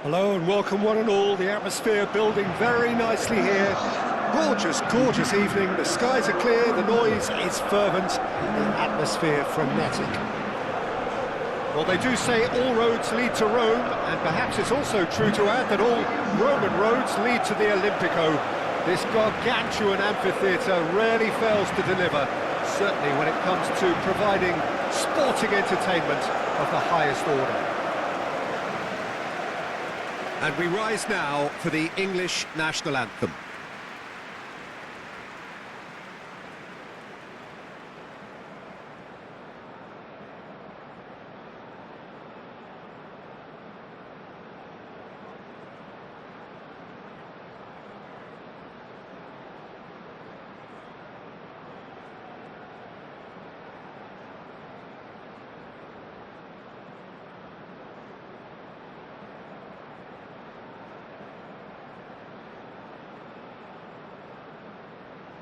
Hello and welcome one and all. The atmosphere building very nicely here. Gorgeous, gorgeous evening. The skies are clear, the noise is fervent, the atmosphere frenetic. Well, they do say all roads lead to Rome, and perhaps it's also true to add that all Roman roads lead to the Olimpico. This gargantuan amphitheatre rarely fails to deliver, certainly when it comes to providing sporting entertainment of the highest order. And we rise now for the English national anthem.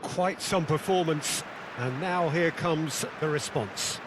Quite some performance, and now here comes the response.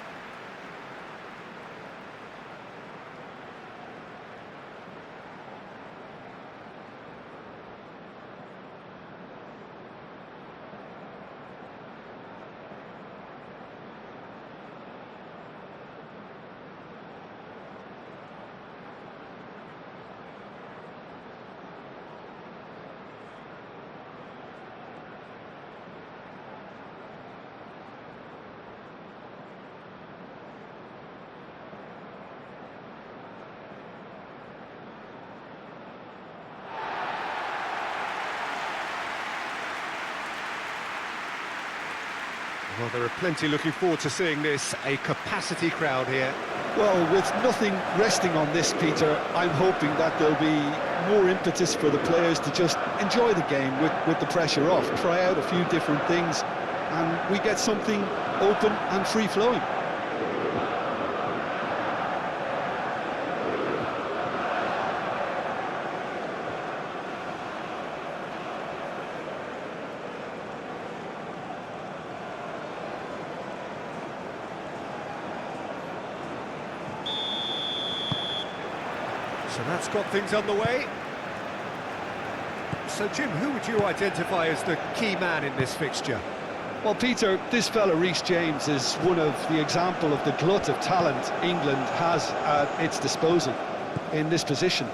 Well, there are plenty looking forward to seeing this, a capacity crowd here. Well, with nothing resting on this, Peter, I'm hoping that there'll be more impetus for the players to just enjoy the game with the pressure off, try out a few different things, and we get something open and free-flowing. So that's got things underway. So, Jim, who would you identify as the key man in this fixture? Well, Peter, this fella, Reece James, is one of the example of the glut of talent England has at its disposal in this position.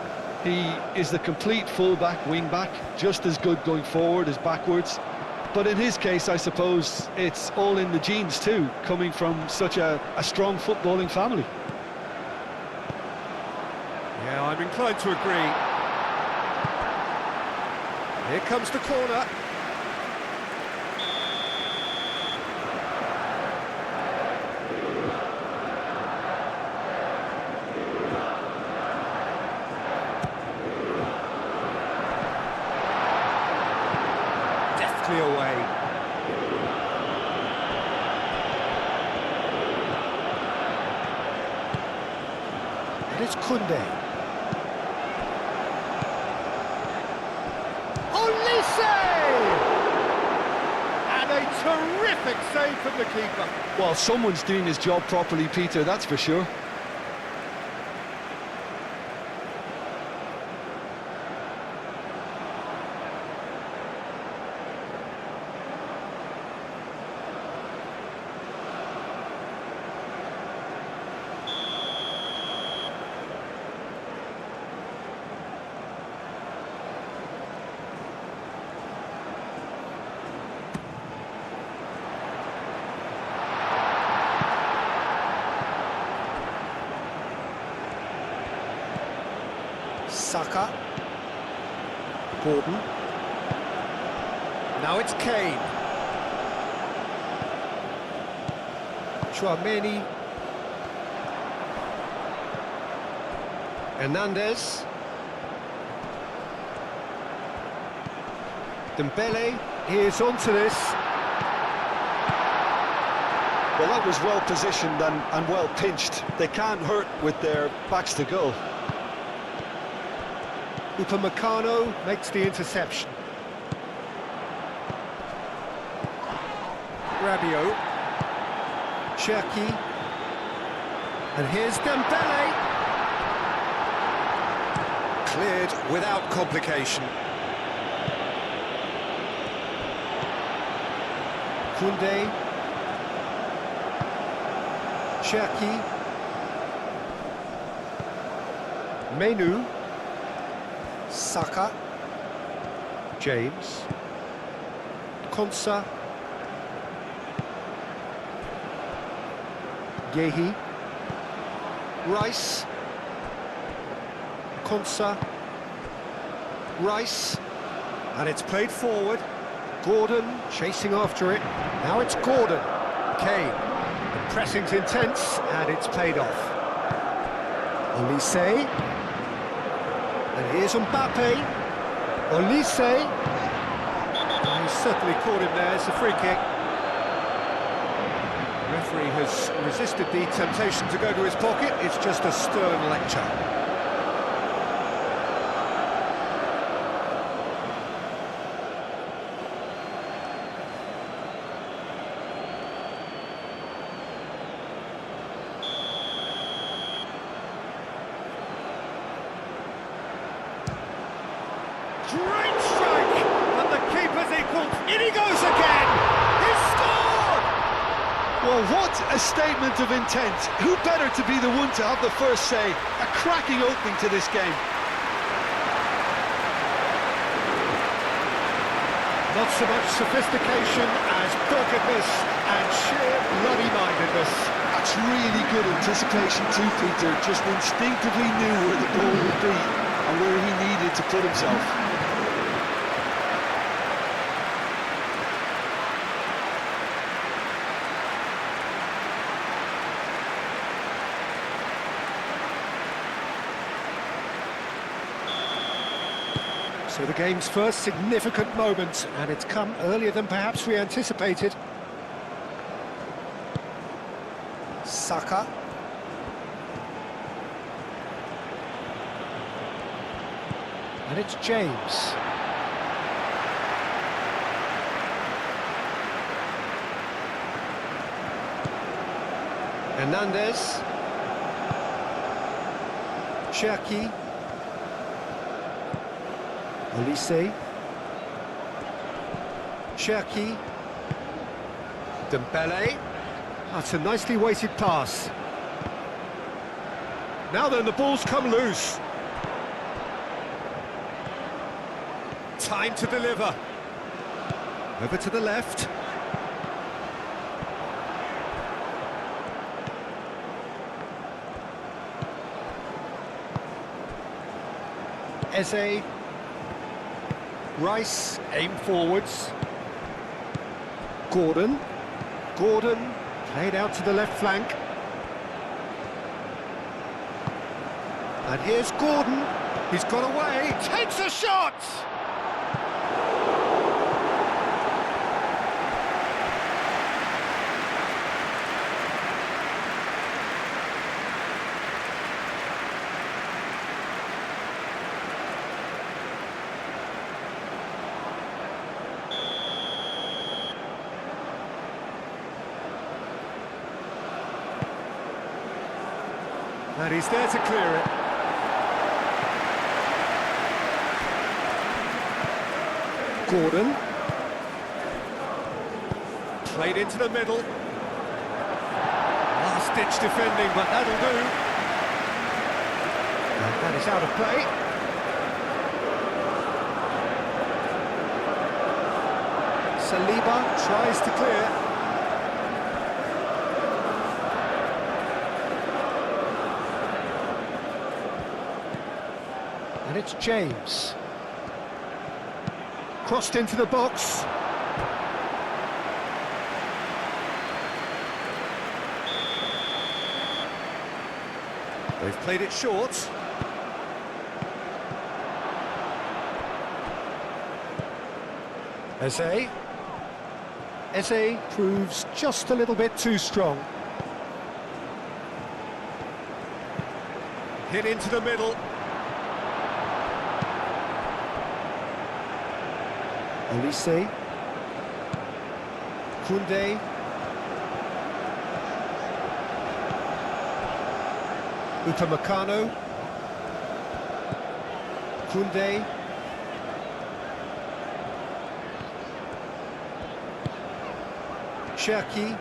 He is the complete full-back, wing-back, just as good going forward as backwards. But in his case, I suppose, it's all in the genes too, coming from such a strong footballing family. Yeah, I'm inclined to agree. Here comes the corner. Deftly away. And it's Koundé. And a terrific save from the keeper. Well, someone's doing his job properly, Peter, that's for sure. Saka. Gordon. Now it's Kane. Chouameni. Hernandez. Dembele. Here's onto this. Well, that was well positioned and well pinched. They can't hurt with their backs to goal. Upamecano makes the interception. Rabiot. Cherki. And here's Dembele. Cleared without complication. Koundé. Cherki. Menu. Saka. James. Konsa. Yehi. Rice. Konsa. Rice. And it's played forward. Gordon chasing after it. Now it's Gordon. Kane. The pressing's intense and it's paid off. Olise. And here's Mbappe. Olise. He certainly caught him there. It's a free kick. The referee has resisted the temptation to go to his pocket. It's just a stern lecture. Great strike! And the keeper's equal. In he goes again! He's scored! Well, what a statement of intent. Who better to be the one to have the first say? A cracking opening to this game. Not so much sophistication as doggedness and sheer bloody-mindedness. That's really good anticipation too, Peter. Just instinctively knew where the ball would be and where he needed to put himself. So the game's first significant moment, and it's come earlier than perhaps we anticipated. Saka. And it's James. Hernandez. Cherki. Olise. Cherki. Dembele. That's a nicely weighted pass. Now then, the ball's come loose. Time to deliver. Over to the left. Eze. Rice, aim forwards. Gordon. Gordon, played out to the left flank. And here's Gordon. He's got away, takes a shot! And he's there to clear it. Gordon. Played into the middle. Last-ditch defending, but that'll do. And that is out of play. Saliba tries to clear. And it's James. Crossed into the box. They've played it short. Eze. Eze proves just a little bit too strong. Hit into the middle. Olise. Koundé. Upamecano. Koundé. Cherki.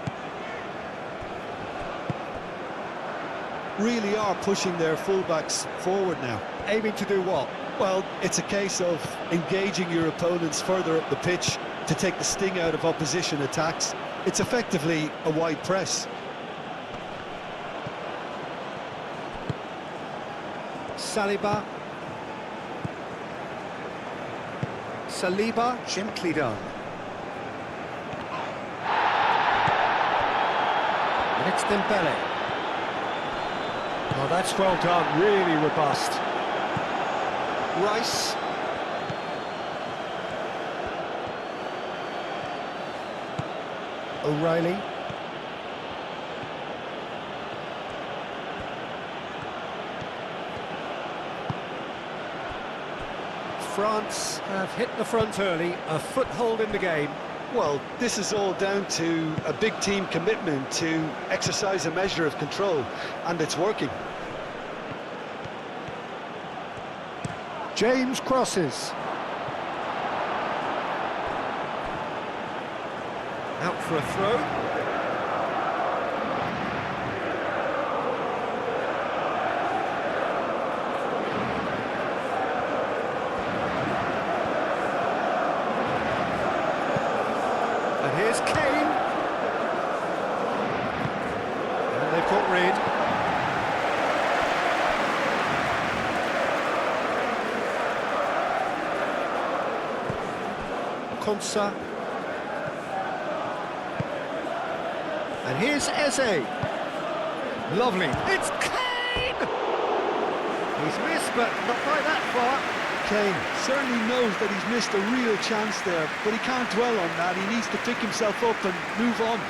Really are pushing their fullbacks forward now. Aiming to do what? Well, it's a case of engaging your opponents further up the pitch to take the sting out of opposition attacks. It's effectively a wide press. Saliba. Saliba, gently done. And it's Dembele. Oh, that's well done, really robust. Rice. O'Reilly. France have hit the front early, a foothold in the game. Well, this is all down to a big team commitment to exercise a measure of control, and it's working. James crosses. Out for a throw. And here's Kane. And they've got rid. Konsa. And here's Eze. Lovely. It's Kane! He's missed, but not by that far. Kane certainly knows that he's missed a real chance there, but he can't dwell on that. He needs to pick himself up and move on.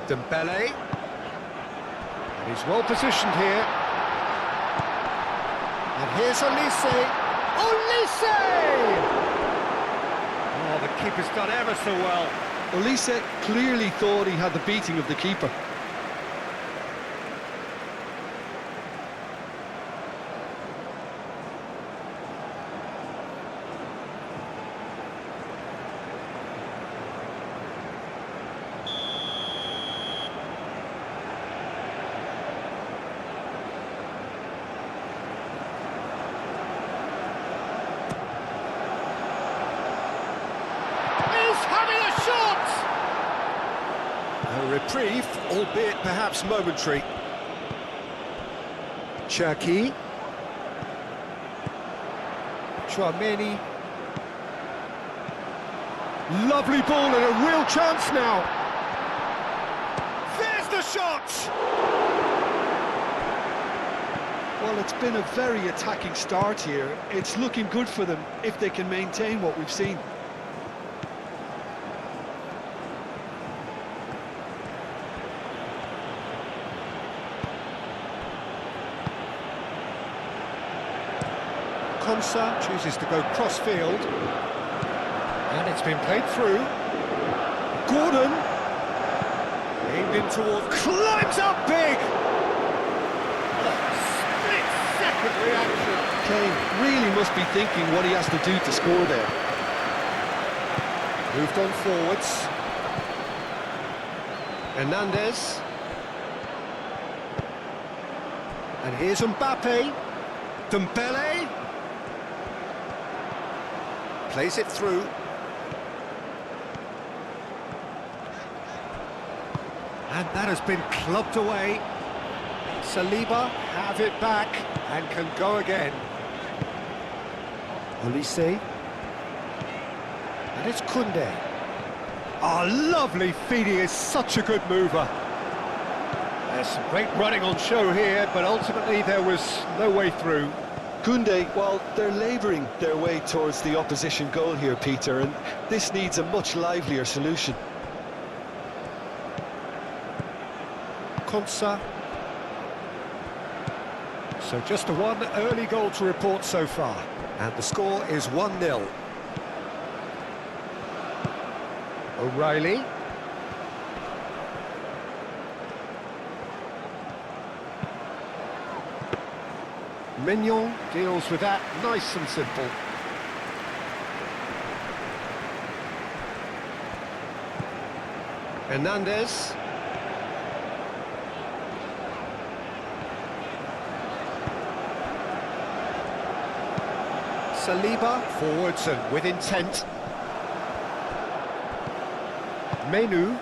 Dembele. And he's well positioned here. And here's Olise. Olise! Oh, the keeper's done ever so well. Olise clearly thought he had the beating of the keeper. A reprieve, albeit perhaps momentary. Cherki. Chouameni. Lovely ball and a real chance now. There's the shot! Well, it's been a very attacking start here. It's looking good for them if they can maintain what we've seen. Konsa chooses to go cross-field. And it's been played through. Gordon. Aimed in towards... Climbs up big! Split-second reaction. Kane really must be thinking what he has to do to score there. Moved on forwards. Hernandez. And here's Mbappe. Dembele. Plays it through. And that has been clubbed away. Saliba have it back and can go again. Olise. And it's Koundé. Oh, lovely feed. He is such a good mover. There's some great running on show here, but ultimately there was no way through. Koundé, well, they're labouring their way towards the opposition goal here, Peter, and this needs a much livelier solution. Konsa. So just a one early goal to report so far, and the score is 1-0. O'Reilly. Mignon deals with that, nice and simple. Hernandez. Saliba forwards and with intent. Menu.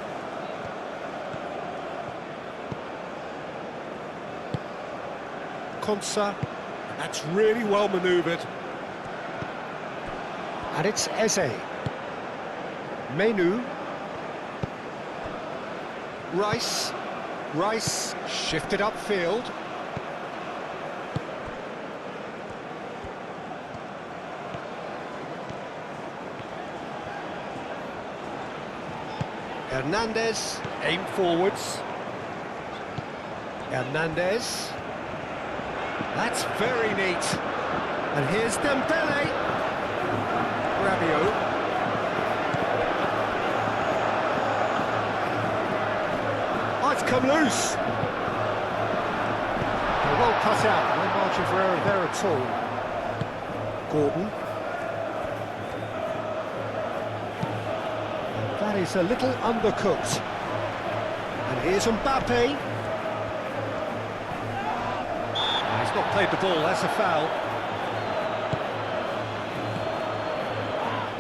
Konsa. That's really well manoeuvred. And it's Eze. Menu. Rice. Rice shifted upfield. Hernandez, aim forwards. Hernandez. That's very neat. And here's Dembele. Rabiot. Oh, it's come loose. They're well cut out. No margin for error there at all. Gordon. That is a little undercooked. And here's Mbappe. He's not played the ball, that's a foul.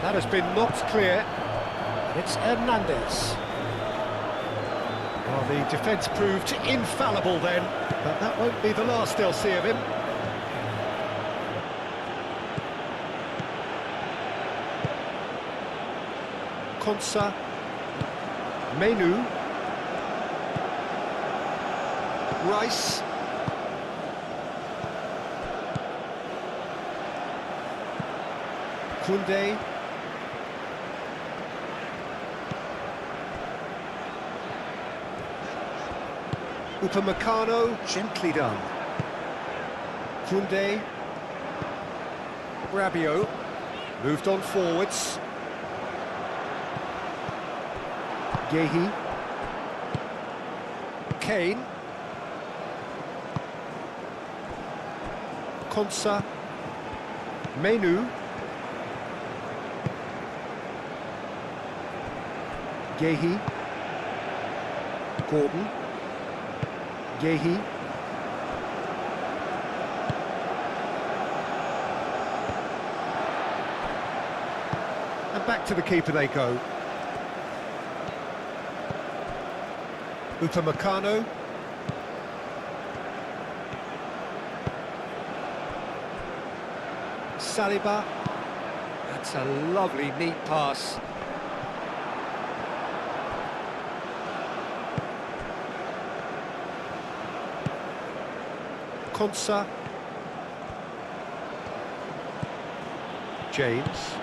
That has been knocked clear. And it's Hernandez. Well, the defence proved infallible then, but that won't be the last they'll see of him. Konsa. Menu. Rice. Koundé. Upamecano, gently done. Koundé. Rabiot. Moved on forwards. Gehi. Kane. Konsa. Menu. Gehi. Gordon. Gehi. And back to the keeper they go. Upamecano. Saliba. That's a lovely, neat pass. Konsa. James.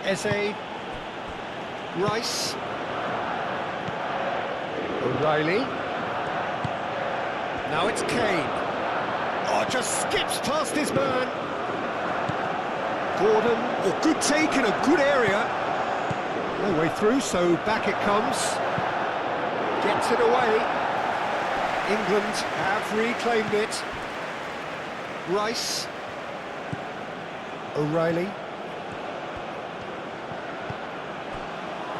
Eze. Rice. O'Reilly. Now it's Kane. Oh, just skips past his man. Gordon. Oh, good take in a good area. No way through, so back it comes. Gets it away. England have reclaimed it. Rice. O'Reilly.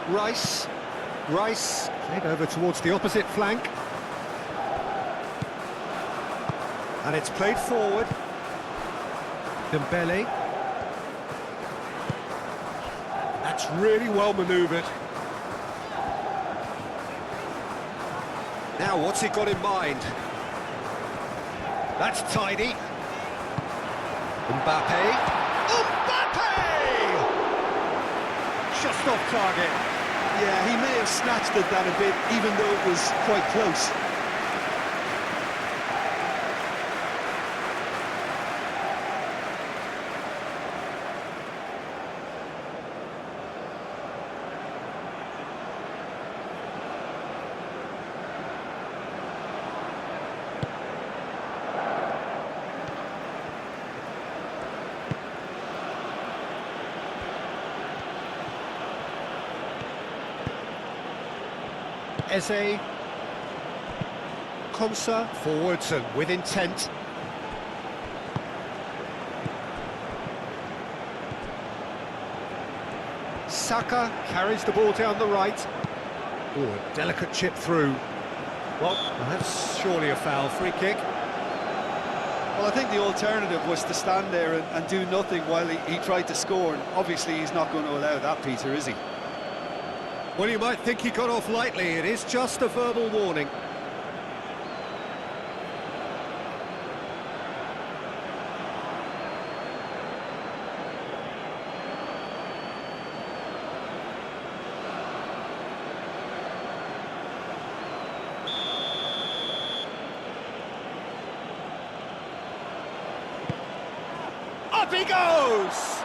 Rice. Rice played over towards the opposite flank. And it's played forward. Dembele. That's really well manoeuvred. Now, what's he got in mind? That's tidy. Mbappe. Mbappe! Just off target. Yeah, he may have snatched at that a bit, even though it was quite close. Eze. Konsa forwards and with intent. Saka carries the ball down the right. Oh, a delicate chip through. Well, that's surely a foul. Free kick. Well, I think the alternative was to stand there and do nothing while he tried to score, and obviously he's not going to allow that, Peter, is he? Well, you might think he got off lightly. It is just a verbal warning. Up he goes!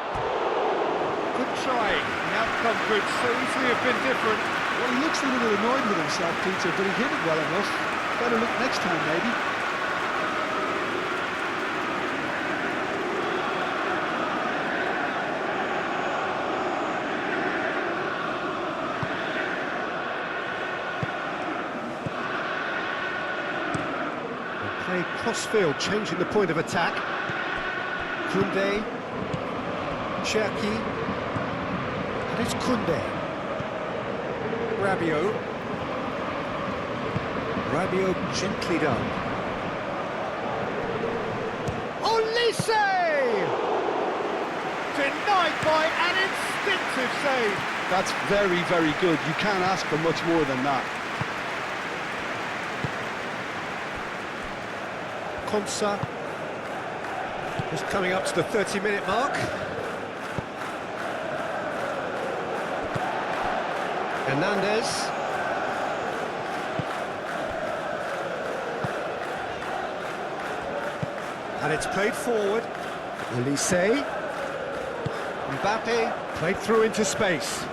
Good try. The outcome could so easily have been different. Well, he looks a little annoyed with himself, Peter, but he hit it well enough. Better look next time, maybe. Play cross-field, changing the point of attack. Koundé, Cherki, and it's Koundé. Rabiot gently done. Olise! Denied by an instinctive save. That's very, very good. You can't ask for much more than that. Konsa is coming up to the 30-minute mark. Hernandez. And it's played forward. Olise. Mbappe played through into space.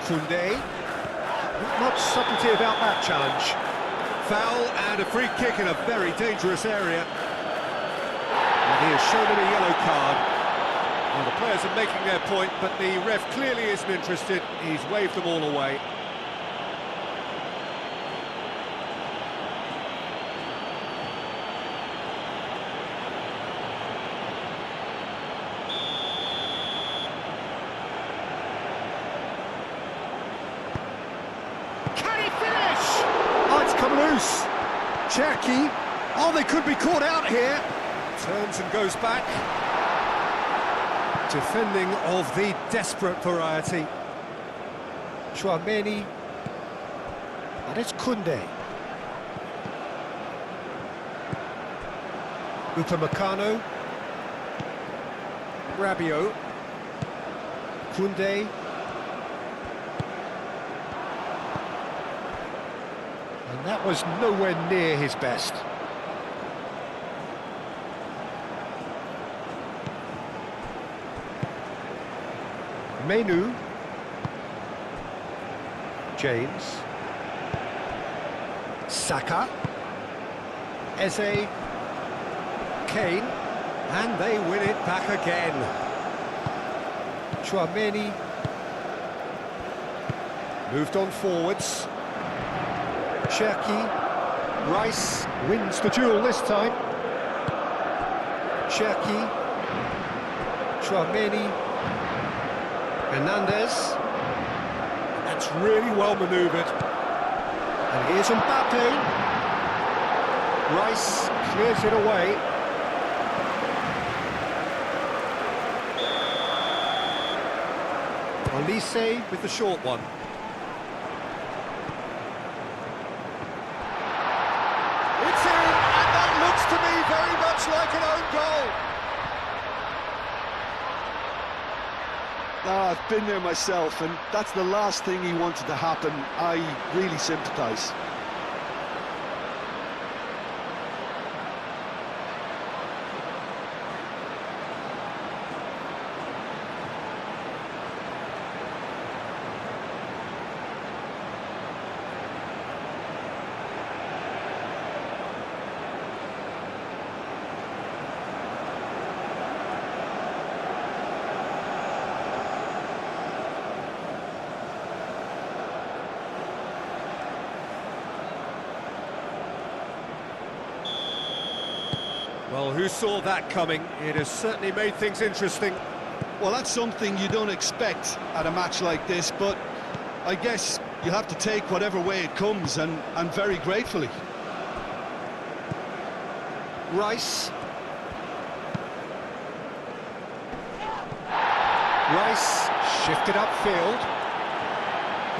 Koundé. Not much subtlety about that challenge. Foul and a free kick in a very dangerous area. And he has shown him a yellow card. Well, the players are making their point, but the ref clearly isn't interested. He's waved them all away. Can he finish? Oh, it's come loose. Cherki. Oh, they could be caught out here. Turns and goes back. Defending of the desperate variety. Chouameni. And it's Koundé. Upamecano. Rabiot. Koundé. And that was nowhere near his best. Menu. James. Saka. Eze. Kane. And they win it back again. Chouameni. Moved on forwards. Cherki. Rice wins the duel this time. Cherki. Chouameni. Hernandez. That's really well manoeuvred. And here's Mbappe. Rice clears it away. Olise with the short one. It's in, and that looks to me very much like an own goal. Oh, I've been there myself, and that's the last thing he wanted to happen. I really sympathise. Well, who saw that coming? It has certainly made things interesting. Well, that's something you don't expect at a match like this, but I guess you have to take whatever way it comes, and very gratefully. Rice. Rice shifted upfield.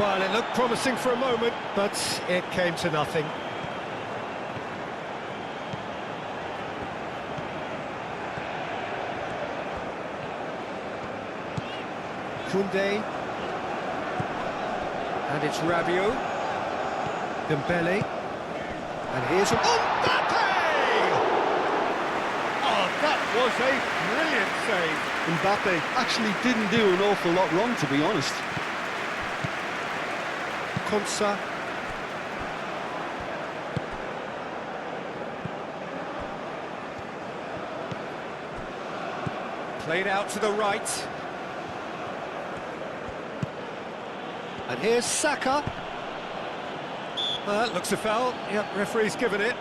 Well, it looked promising for a moment, but it came to nothing. Koundé. And it's Rabiot. Dembele. And here's Mbappe! Oh, that was a brilliant save. Mbappe actually didn't do an awful lot wrong, to be honest. Konsa. Played out to the right. And here's Saka. That looks a foul. Yep, referee's given it.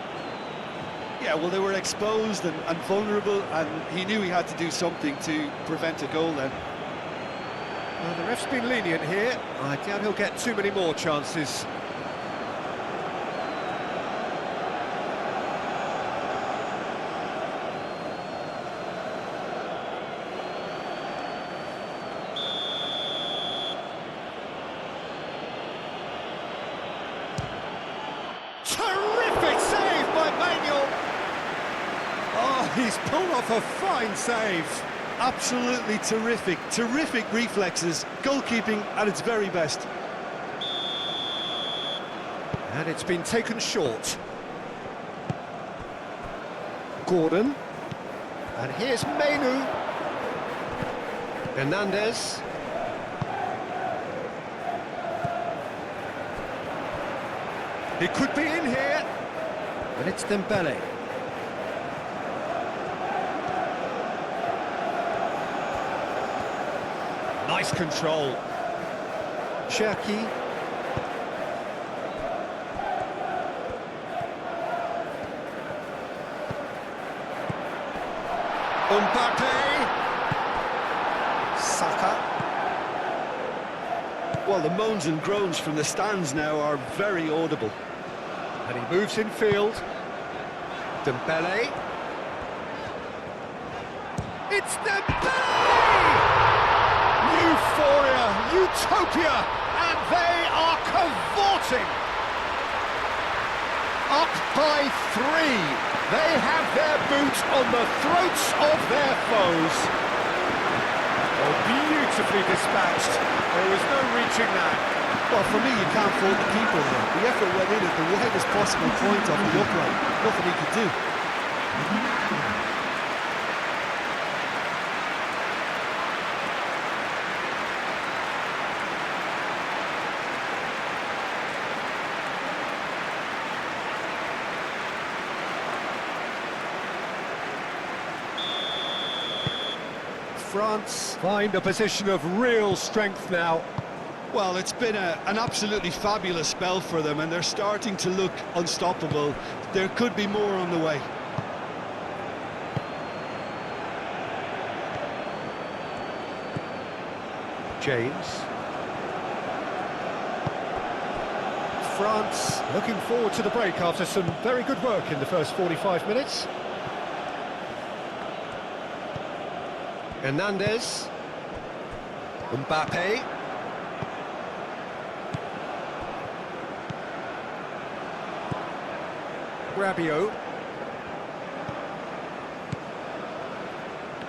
Yeah, well, they were exposed and vulnerable, and he knew he had to do something to prevent a goal then. Well, the ref's been lenient here. I doubt he'll get too many more chances. Terrific save by Manuel. Oh, he's pulled off a fine save. Absolutely terrific, terrific reflexes, goalkeeping at its very best. And it's been taken short. Gordon. And here's Menu. Hernandez. He could be in here. And it's Dembele. Nice control. Cherki. Mbappe. Saka. Well, the moans and groans from the stands now are very audible. And he moves in field. Dembele. It's Dembele! Euphoria, utopia, and they are cavorting. Up by 3. They have their boot on the throats of their foes. Oh, beautifully dispatched. There was no reaching that. Well, for me, you can't fault the keeper there. The effort went in at the widest possible point off the upright. Nothing he could do. France find a position of real strength now. Well, it's been an absolutely fabulous spell for them, and they're starting to look unstoppable. There could be more on the way. James. France looking forward to the break after some very good work in the first 45 minutes. Hernandez. Mbappe. Rabiot.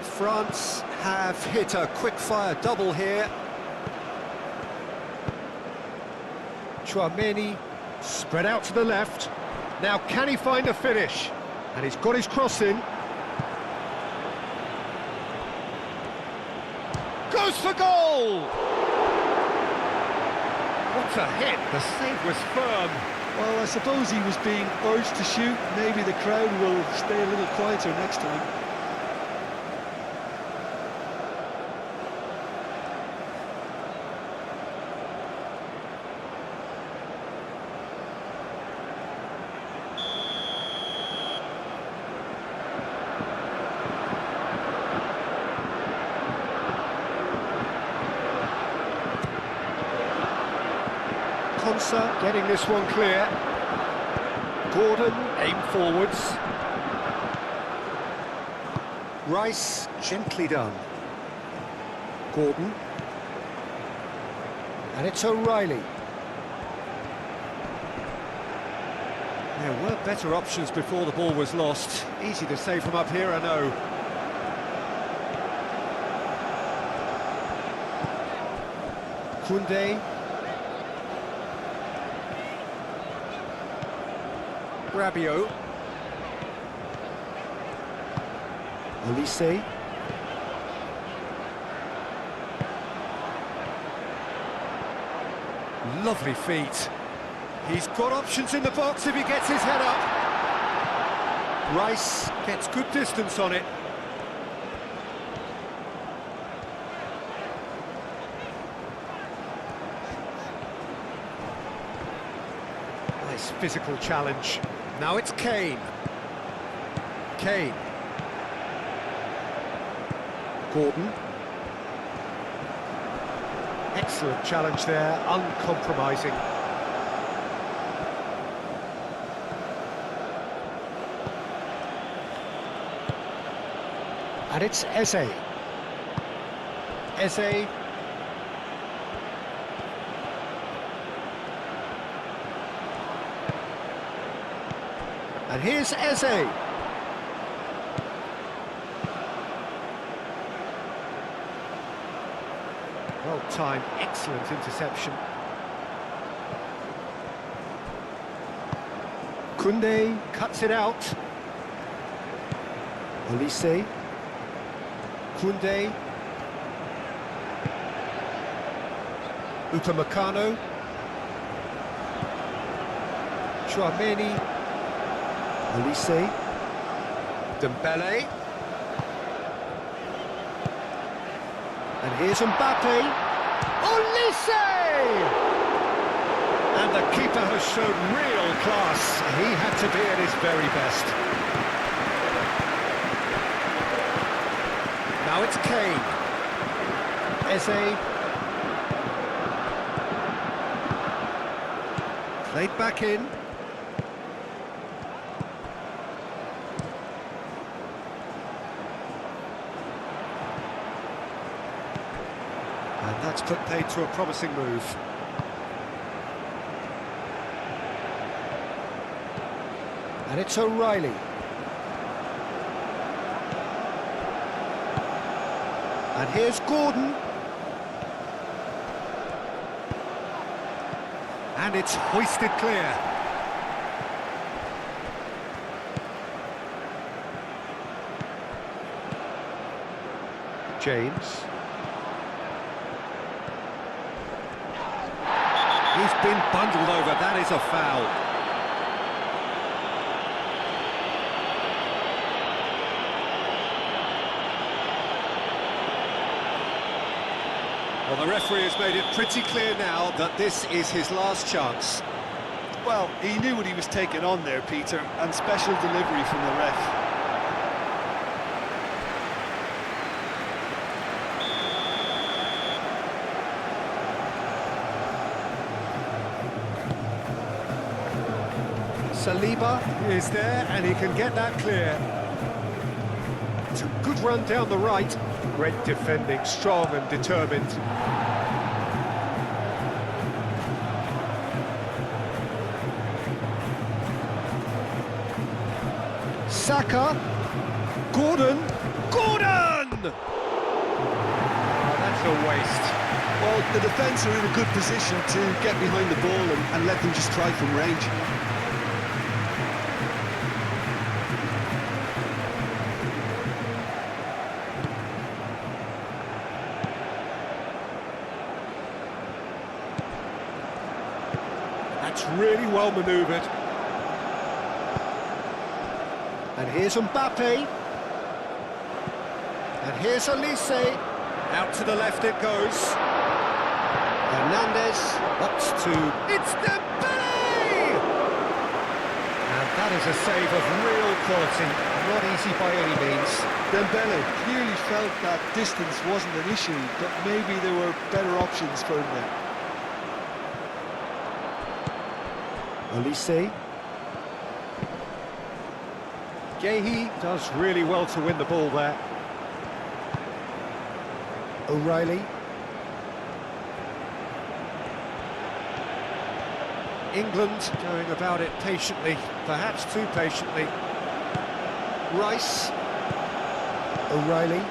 France have hit a quick-fire double here. Chouameni spread out to the left. Now can he find a finish? And he's got his cross in. Goes for goal! What a hit! The save was firm. Well, I suppose he was being urged to shoot. Maybe the crowd will stay a little quieter next time. Answer, getting this one clear. Gordon, aim forwards. Rice, gently done. Gordon. And it's O'Reilly. There were better options before the ball was lost. Easy to say from up here, I know. Koundé. Rabiot. Olise. Lovely feet. He's got options in the box if he gets his head up. Rice gets good distance on it. Nice physical challenge. Now it's Kane. Kane. Gordon. Excellent challenge there, uncompromising. And it's Eze. Eze. And here's Eze. Well timed, excellent interception. Koundé cuts it out. Olise. Koundé. Upamecano. Chouameni. Olise. Dembele. And here's Mbappe. Olise! And the keeper has shown real class. He had to be at his very best. Now it's Kane. Eze. Played back in. And that's put paid to a promising move. And it's O'Reilly. And here's Gordon. And it's hoisted clear. James. He's been bundled over, that is a foul. Well, the referee has made it pretty clear now that this is his last chance. Well, he knew what he was taking on there, Peter, and special delivery from the ref. Saliba is there, and he can get that clear. It's a good run down the right. Great defending, strong and determined. Saka. Gordon. Gordon! Oh, that's a waste. Well, the defence are in a good position to get behind the ball and let them just try from range. That's really well manoeuvred. And here's Mbappe. And here's Olise. Out to the left it goes. Hernandez. Up to... It's Dembele! And that is a save of real quality. Not easy by any means. Dembele clearly felt that distance wasn't an issue, but maybe there were better options for him there. Olise. Gehi does really well to win the ball there. O'Reilly. England going about it patiently, perhaps too patiently. Rice. O'Reilly.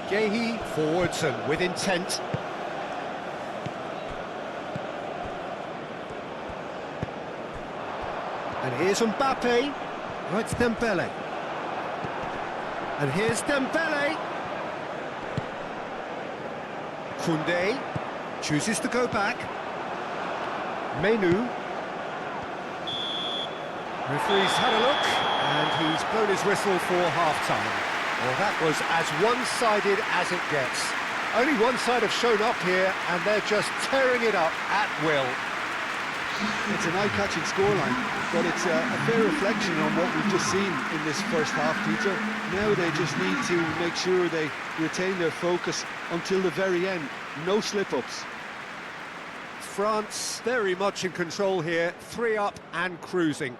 Gehi forwards and with intent. And here's Mbappe. Oh, it's Dembele. And here's Dembele. Koundé chooses to go back. Menu. Referee's had a look, and he's blown his whistle for half-time. Well, that was as one-sided as it gets. Only one side have shown up here, and they're just tearing it up at will. It's an eye-catching scoreline, but it's a fair reflection on what we've just seen in this first half, Peter. Now they just need to make sure they retain their focus until the very end. No slip-ups. France very much in control here, 3 up and cruising.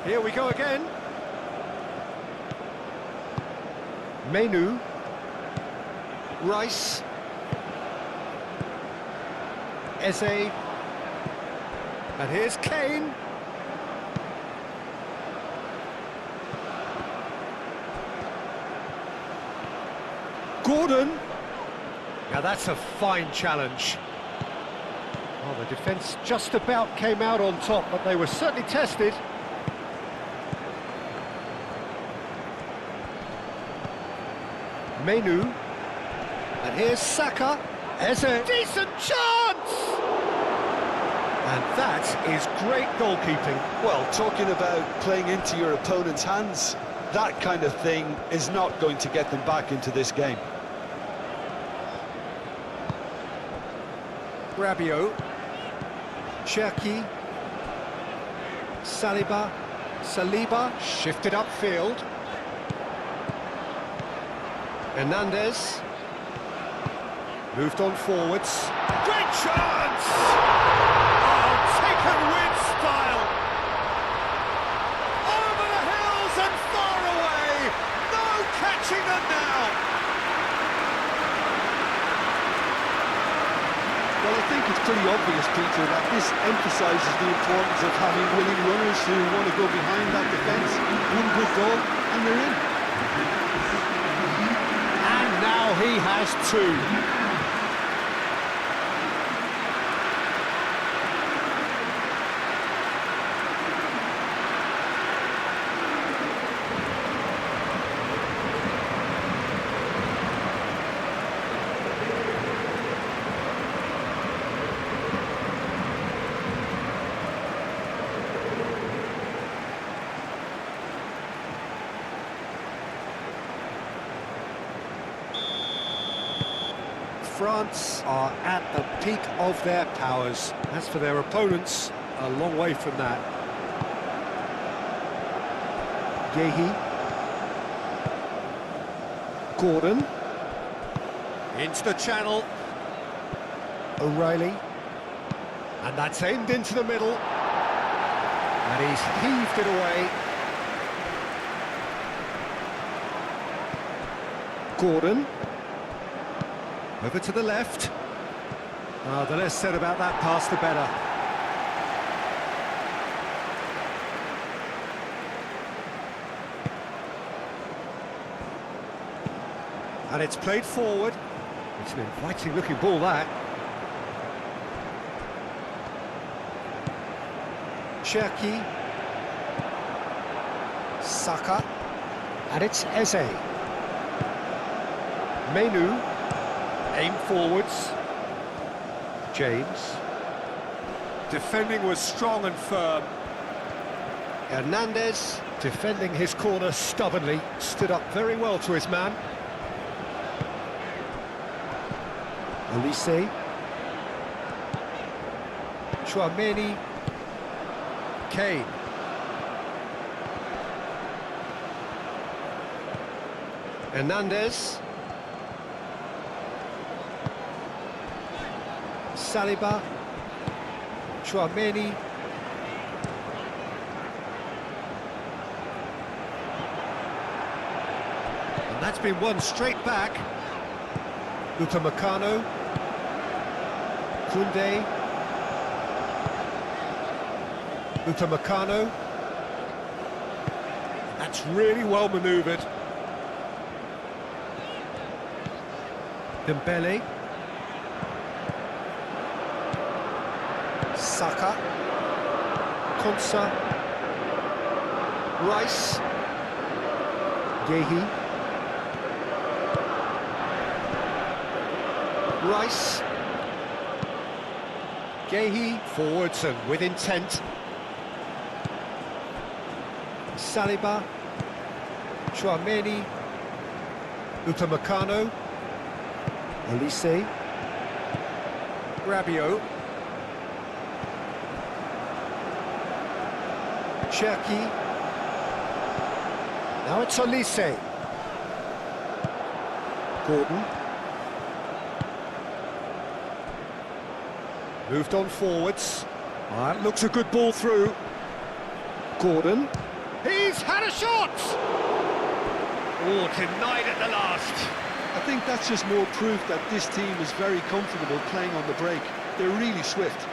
Here we go again. Menu. Rice. Eze. And here's Kane. Gordon. Now that's a fine challenge. Well, the defence just about came out on top, but they were certainly tested. Menu. And here's Saka. There's a decent chance! And that is great goalkeeping. Well, talking about playing into your opponent's hands, that kind of thing is not going to get them back into this game. Rabiot. Cherki. Saliba shifted upfield. Hernandez moved on forwards. Great chance! Oh, taken with style. Over the hills and far away. No catching them now. Well, I think it's pretty obvious, Peter, that this emphasises the importance of having willing runners who want to go behind that defence. One good goal, and they're in. And now he has two. France are at the peak of their powers. As for their opponents, a long way from that. Yehi. Gordon. Into the channel. O'Reilly. And that's aimed into the middle. And he's heaved it away. Gordon. Over to the left. Oh, the less said about that pass, the better. And it's played forward. It's an inviting looking ball, that. Cherki. Saka. And it's Eze. Menu. Aim forwards. James. Defending was strong and firm. Hernandez, defending his corner stubbornly, stood up very well to his man. Olise. Chouameni. Kane. Hernandez. Saliba, Chouameni, and that's been won straight back. Upamecano, Koundé, Upamecano, that's really well manoeuvred. Dembele. Saka, Konsa, Rice, Yehi, Rice, Yehi, forwards and with intent. Saliba, Chouameni, Upamecano, Olise, Rabiot, Cherki. Now it's Olise. Gordon. Moved on forwards. That looks a good ball through. Gordon. He's had a shot! Oh, denied at the last. I think that's just more proof that this team is very comfortable playing on the break. They're really swift.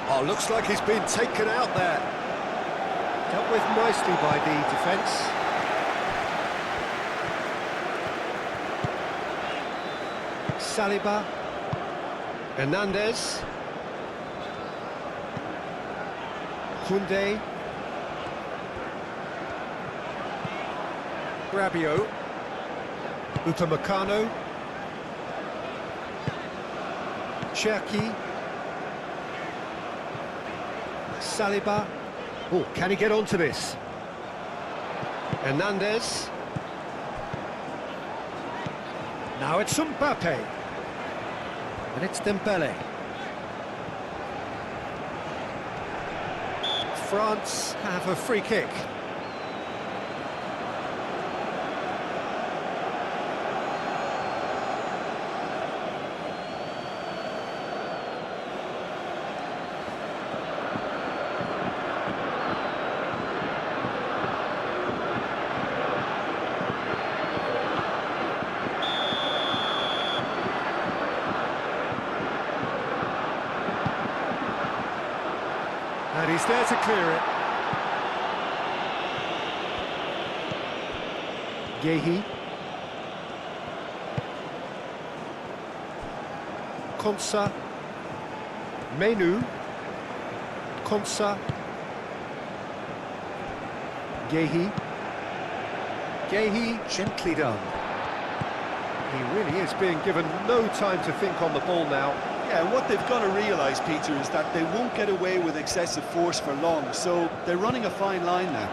Oh, looks like he's been taken out there. Dealt with nicely by the defence. Saliba. Hernandez. Koundé. Rabiot. Upamecano. Cherki. Saliba. Oh, can he get onto this? Hernandez. Now it's Mbappe. And it's Dembele. France have a free kick. And he's there to clear it. Guéhi. Konsa. Menu. Konsa. Guéhi. Guéhi, gently done. He really is being given no time to think on the ball now. Yeah, and what they've got to realise, Peter, is that they won't get away with excessive force for long, so they're running a fine line now.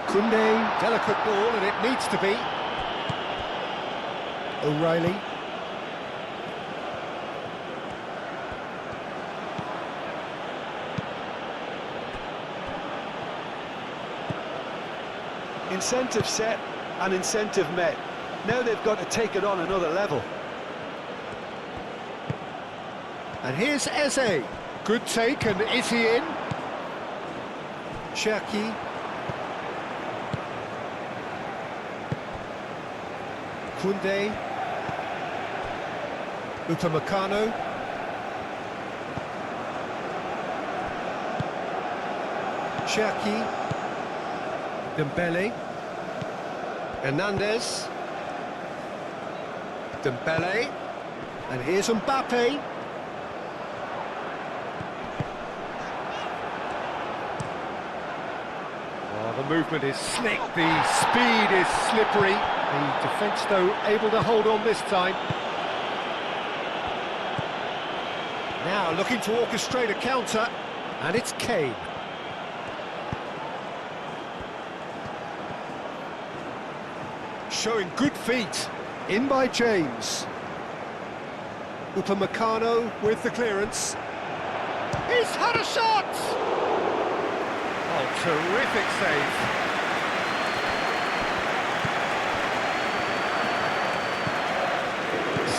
Koundé, delicate ball, and it needs to be. O'Reilly. Incentive set and incentive met. Now they've got to take it on another level. And here's Eze. Good take, and is he in? Cherki. Koundé. Upamecano. Cherki. Dembele. Hernandez. Dembele. And here's Mbappe. The movement is slick, the speed is slippery. The defence, though, able to hold on this time. Now looking to orchestrate a counter, and it's Kane. Showing good feet, in by James. Upamecano with the clearance. He's had a shot! Oh, terrific save.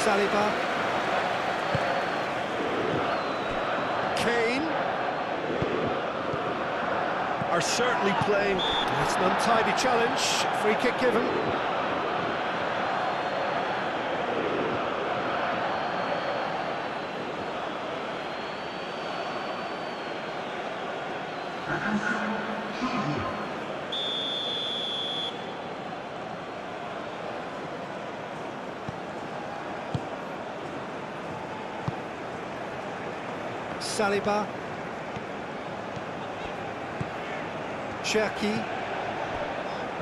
Saliba. Kane. Are certainly playing. It's an untidy challenge. Free kick given. Saliba. Cherki.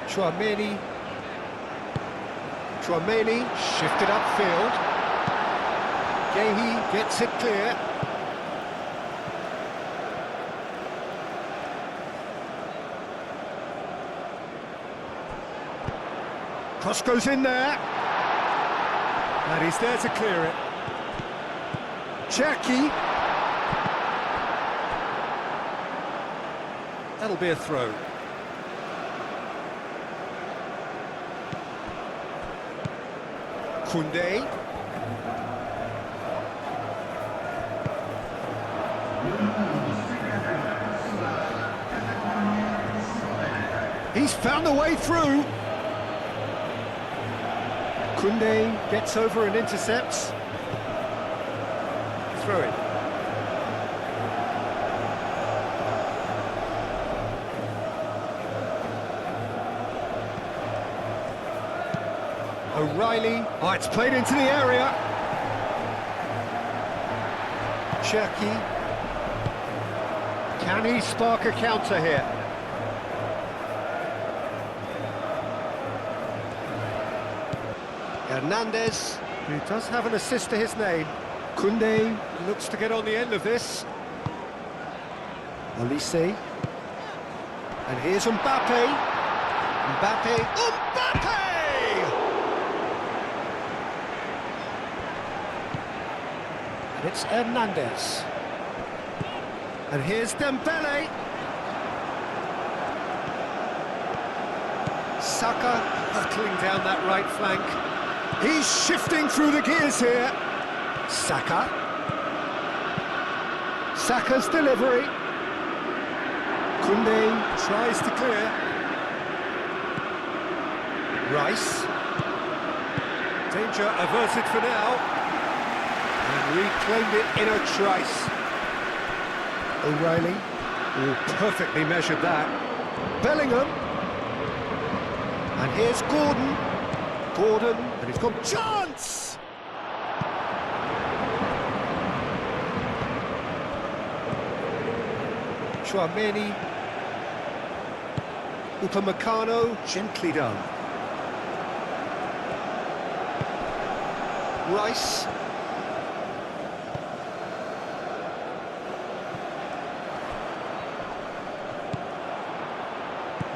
Chouameni. Shifted upfield. Guéhi gets it clear. Cross goes in there. And he's there to clear it. Cherki. That'll be a throw. Koundé. He's found a way through. Koundé gets over and intercepts. Throw it. O'Reilly. Oh, it's played into the area. Cherki. Can he spark a counter here? Hernandez, who does have an assist to his name. Koundé looks to get on the end of this. Olise. And here's Mbappe. Mbappe! And it's Hernandez. And here's Dembele. Saka hurtling down that right flank. He's shifting through the gears here. Saka. Saka's delivery. Koundé tries to clear. Rice. Danger averted for now. And reclaimed it in a trice. O'Reilly. Oh, perfectly measured that. Bellingham. And here's Gordon, and he's got chance! Chouameni. Upamecano, gently done. Rice.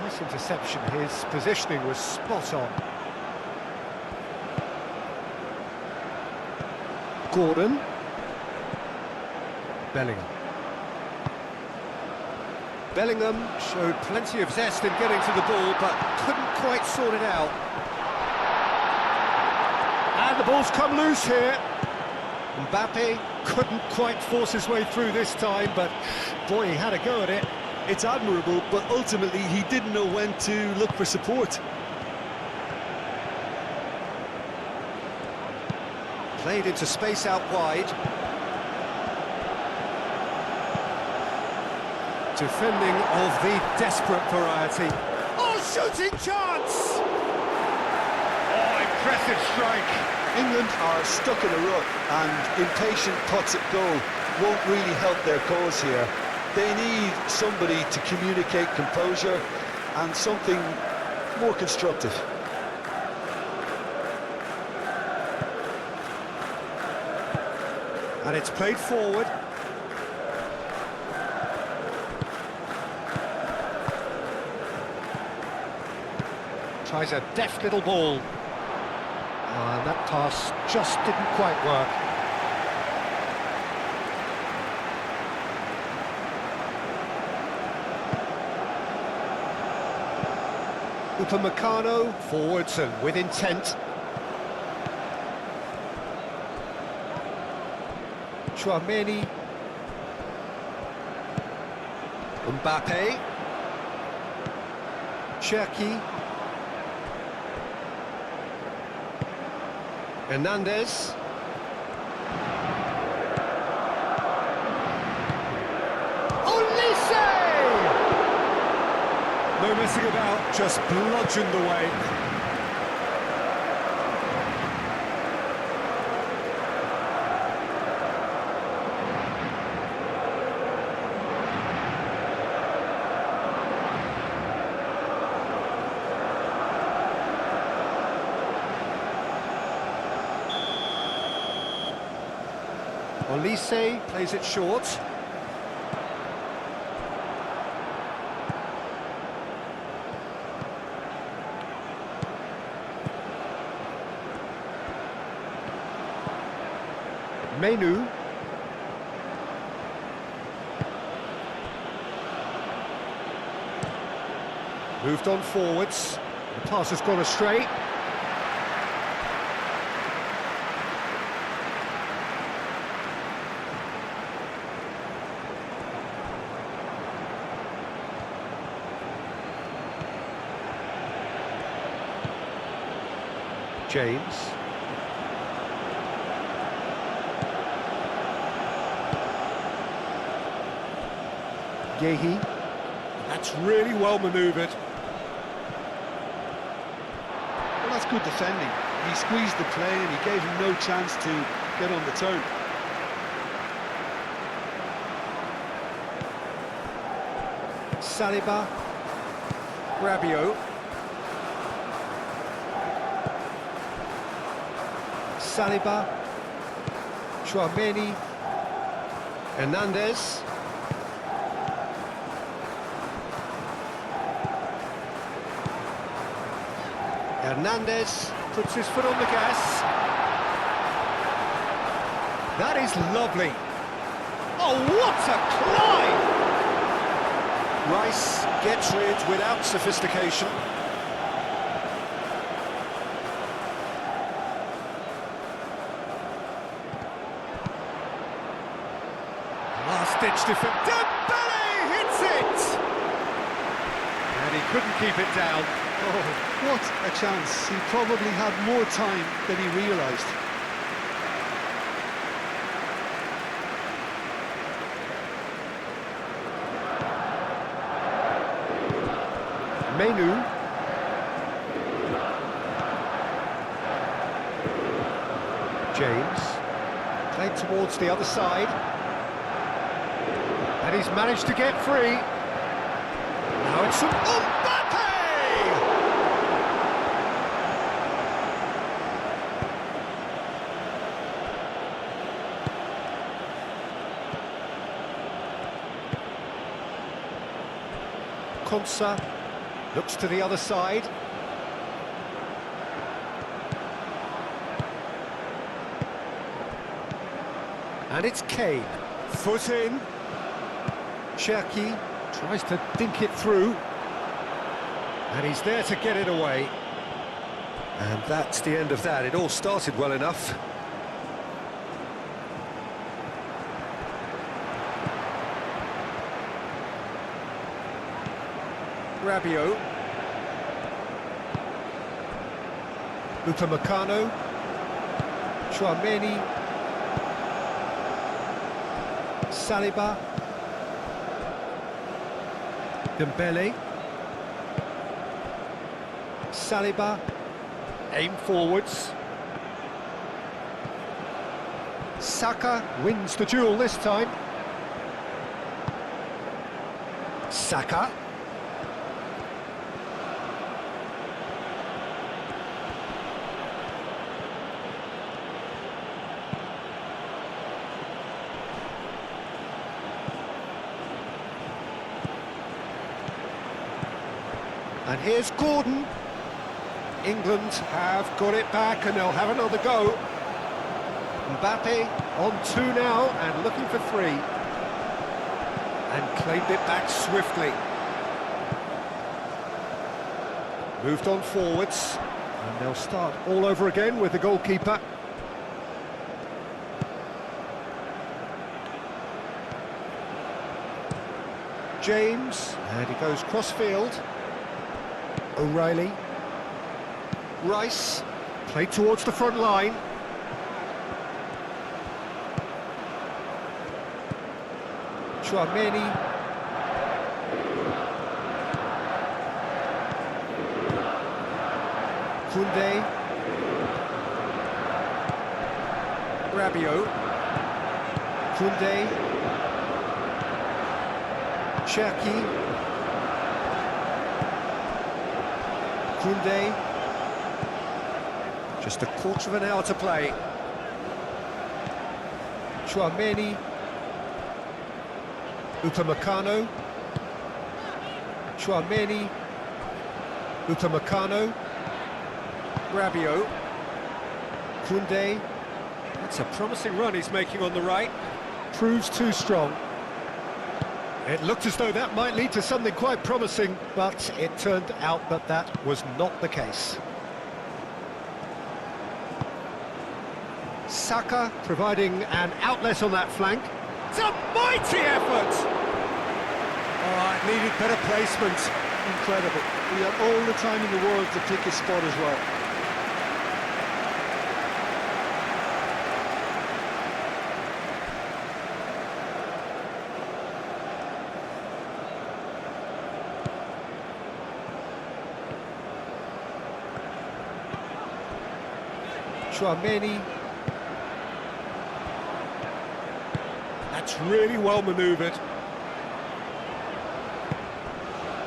Nice interception, his positioning was spot on. Gordon. Bellingham showed plenty of zest in getting to the ball, but couldn't quite sort it out. And the ball's come loose here. Mbappe couldn't quite force his way through this time, but boy, he had a go at it. It's admirable, but ultimately he didn't know when to look for support. Played into space out wide. Defending of the desperate variety. Oh, shooting chance! Oh, impressive strike. England are stuck in a rut, and impatient puts at goal won't really help their cause here. They need somebody to communicate composure and something more constructive. And it's played forward. Tries a deft little ball. And that pass just didn't quite work. Upamecano forwards and with intent. Chouameni. Mbappe. Cherki. Hernandez. Olise! No messing about, just bludgeoned away. Olise plays it short. Menu. Moved on forwards. The pass has gone astray. James. Yehi. That's really well manoeuvred. Well, that's good defending. He squeezed the play and he gave him no chance to get on the turn. Saliba. Rabiot. Saliba. Chouameni. Hernandez. Hernandez puts his foot on the gas. That is lovely. Oh, what a climb! Rice gets rid without sophistication. Last-ditch defense. Dembele hits it! And he couldn't keep it down. Oh, what a chance. He probably had more time than he realised. Menu. James. Played towards the other side. And he's managed to get free. Now it's some Mbappe! Konsa looks to the other side. And it's Kane. Foot in. Cherki tries to dink it through. And he's there to get it away. And that's the end of that. It all started well enough. Rabiot. Upamecano. Chouameni. Saliba. Dembele. Saliba. Aim forwards. Saka wins the duel this time. Saka. And here's Gordon. England have got it back and they'll have another go. Mbappe on 2 now and looking for 3. And claimed it back swiftly. Moved on forwards. And they'll start all over again with the goalkeeper. James. And he goes cross-field. O'Reilly. Rice. Played towards the front line. Chouameni. Koundé. Rabiot. Koundé. Cherki. Koundé. Just a quarter of an hour to play. Chouameni. Upamecano. Chouameni. Upamecano. Rabiot. Koundé. That's a promising run he's making on the right. Proves too strong. It looked as though that might lead to something quite promising, but it turned out that that was not the case. Saka providing an outlet on that flank. It's a mighty effort! Oh, it needed better placement. Incredible. We have all the time in the world to pick a spot as well. Chouameni. That's really well manoeuvred.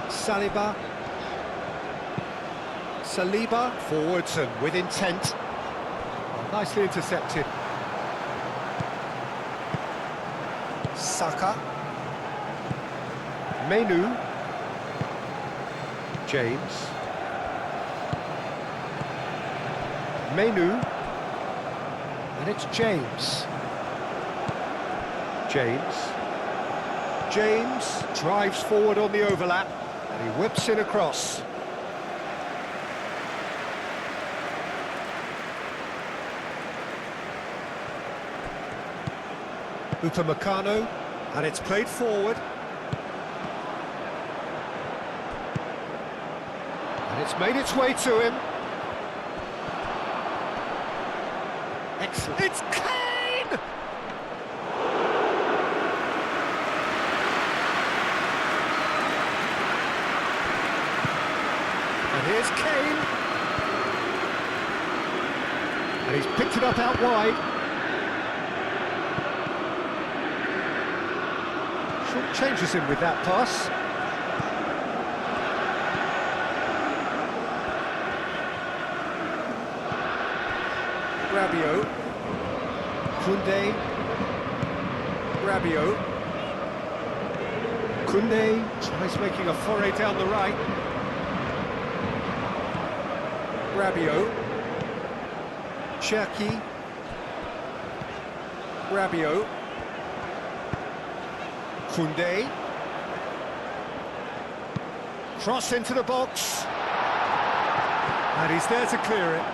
Saliba. Forwards and with intent. Nicely intercepted. Saka. Menu. James. Menu. And it's James. James drives forward on the overlap, and he whips it across. Upamecano, and it's played forward. And it's made its way to him. Excellent. It's Kane! And here's Kane. And he's picked it up out wide. Short changes him with that pass. Rabiot. Koundé. Rabiot. Koundé tries making a foray down the right. Rabiot. Cherki. Rabiot. Koundé. Cross into the box. And he's there to clear it.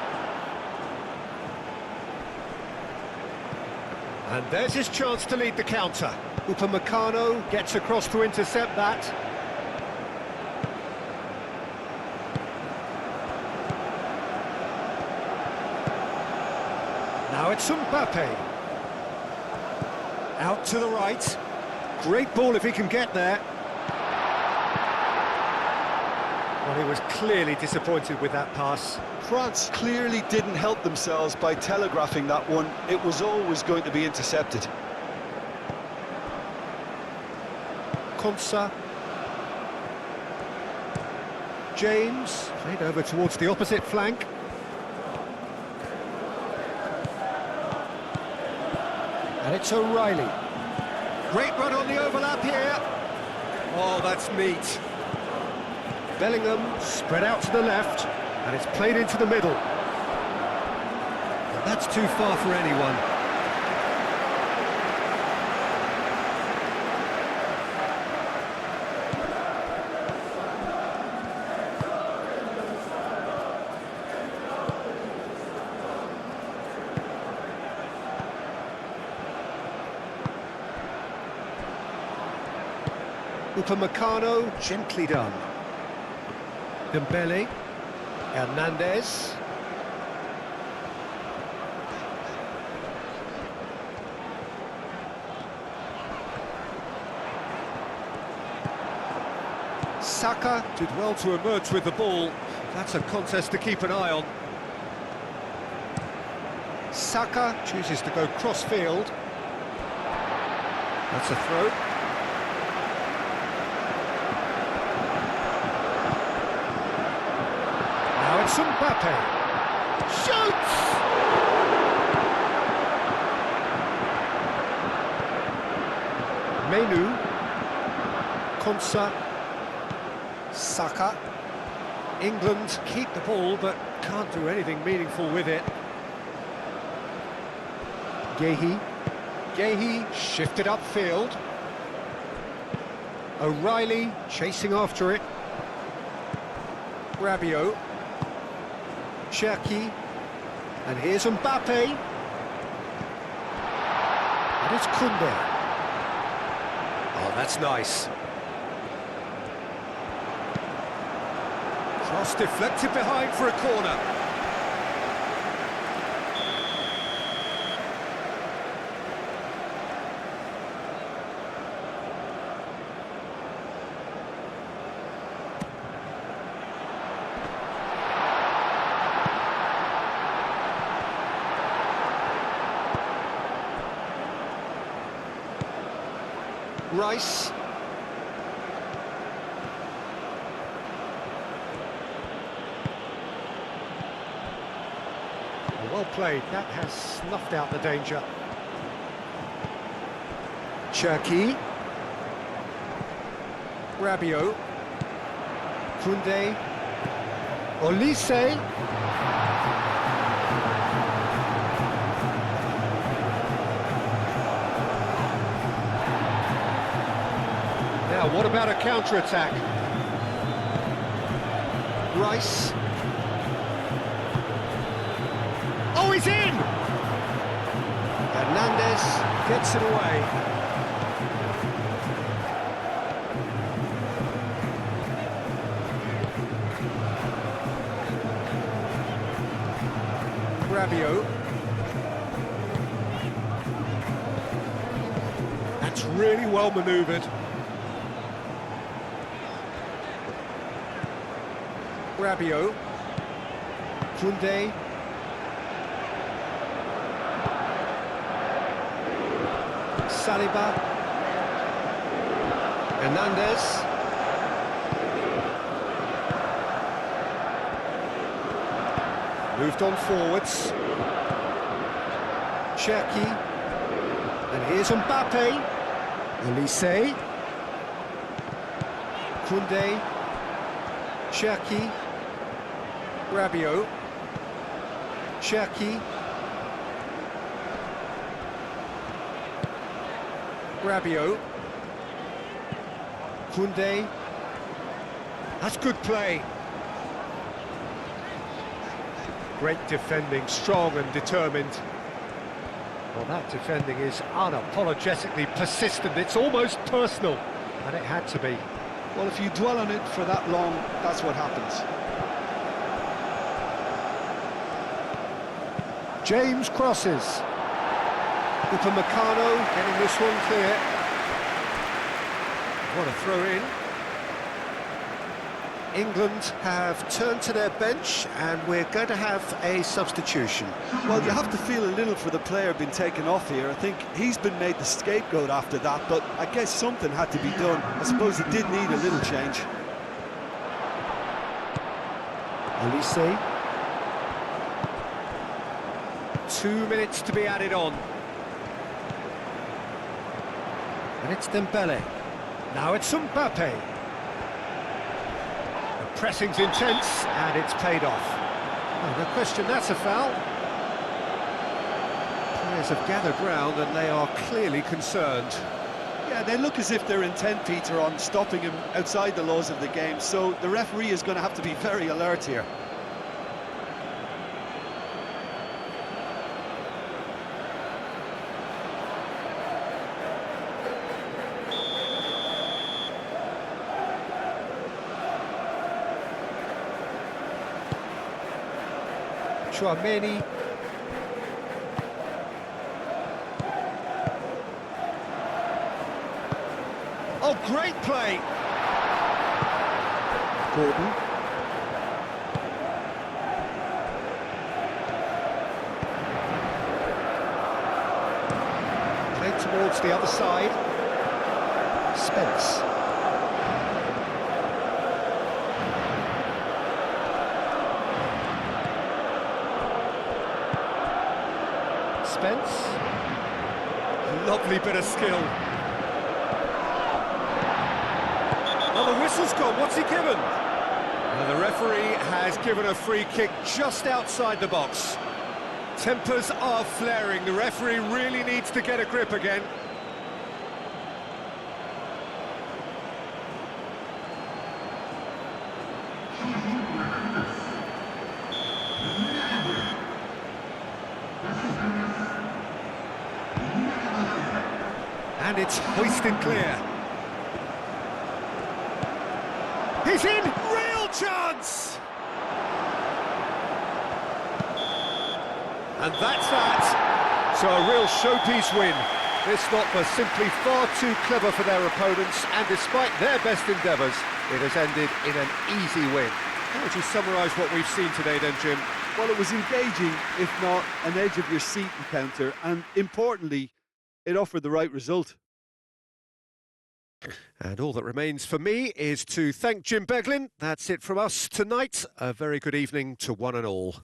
And there's his chance to lead the counter. Upamecano gets across to intercept that. Now it's Mbappe. Out to the right. Great ball if he can get there. Well, he was clearly disappointed with that pass. France clearly didn't help themselves by telegraphing that one. It was always going to be intercepted. Konsa. James, played over towards the opposite flank. And it's O'Reilly. Great run on the overlap here. Oh, that's neat. Bellingham spread out to the left, and it's played into the middle. And that's too far for anyone. Upamecano, gently done. Dembele, Hernandez. Saka did well to emerge with the ball. That's a contest to keep an eye on. Saka chooses to go cross-field. That's a throw. Now it's Mbappe. Shoots! Menu. Konsa. Saka. England keep the ball but can't do anything meaningful with it. Gehi shifted upfield. O'Reilly chasing after it. Rabiot. Cherki. And here's Mbappe. And it's Koundé. Oh, that's nice. Cross deflected behind for a corner. Rice. Well played, that has snuffed out the danger. Cherki. Rabiot. Koundé. Olise. Now, what about a counter-attack? Rice. Oh, he's in! Hernandez gets it away. Rabiot. That's really well manoeuvred. Rabiot. Koundé. Saliba. Hernandez. Moved on forwards. Cherki. And here's Mbappe. Olise. Koundé. Cherki. Rabiot. Cherki. Rabiot. Koundé. That's good play. Great defending, strong and determined. Well, that defending is unapologetically persistent. It's almost personal, and it had to be. Well, if you dwell on it for that long, that's what happens. James crosses. Upamecano getting this one clear. What a throw in. England have turned to their bench and we're going to have a substitution. Well, you have to feel a little for the player being taken off here. I think he's been made the scapegoat after that, but I guess something had to be done. I suppose it did need a little change. Olise. 2 minutes to be added on. And it's Dembele. Now it's Mbappe. The pressing's intense, and it's paid off. Oh, no question, that's a foul. Players have gathered round, and they are clearly concerned. Yeah, they look as if they're intent, Peter, on stopping him outside the laws of the game, so the referee is going to have to be very alert here. Chouameni. Oh, great play! Gordon. Played towards the other side. Spence. Spence. Lovely bit of skill. Well, the whistle's gone. What's he given? Well, the referee has given a free kick just outside the box. Tempers are flaring. The referee really needs to get a grip again. And it's hoisted clear. He's in! Real chance! And that's that. So a real showpiece win. This lot was simply far too clever for their opponents, and despite their best endeavours, it has ended in an easy win. How would you summarise what we've seen today then, Jim? Well, it was engaging, if not an edge-of-your-seat encounter, and importantly, it offered the right result. And all that remains for me is to thank Jim Beglin. That's it from us tonight. A very good evening to one and all.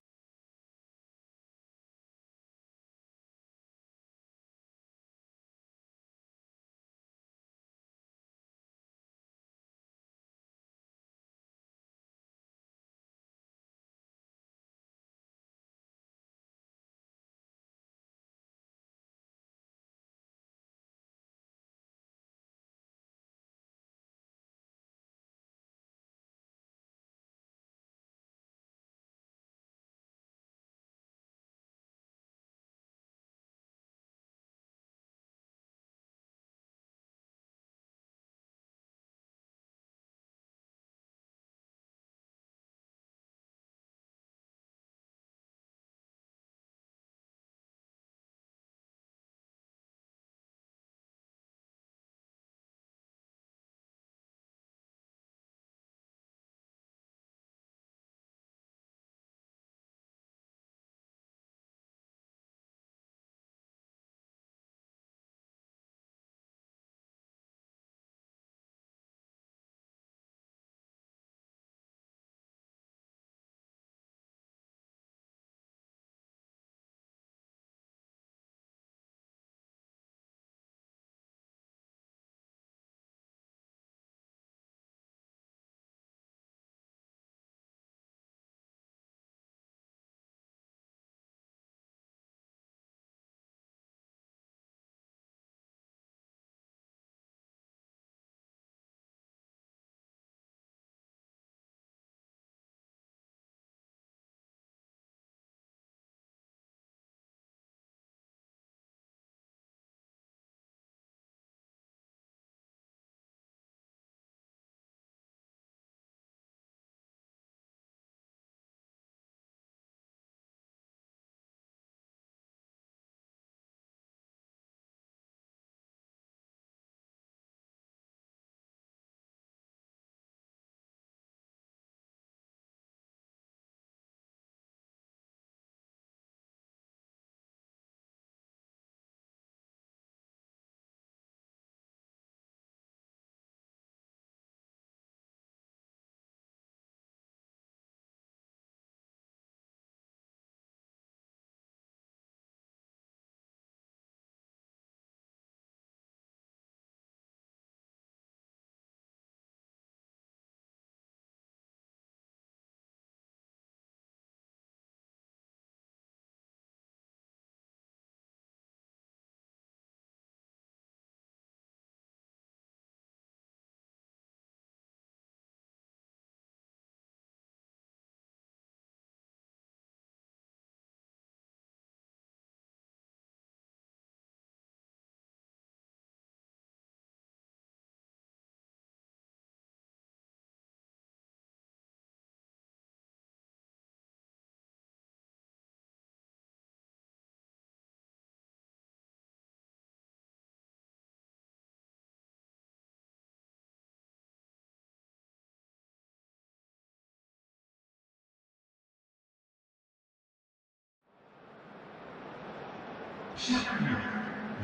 Chers clients,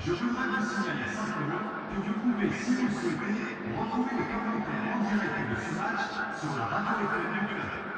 je voudrais vous signaler simplement que vous pouvez, si vous le souhaitez, retrouver les commentaires en direct de ce match sur la radio FM du club.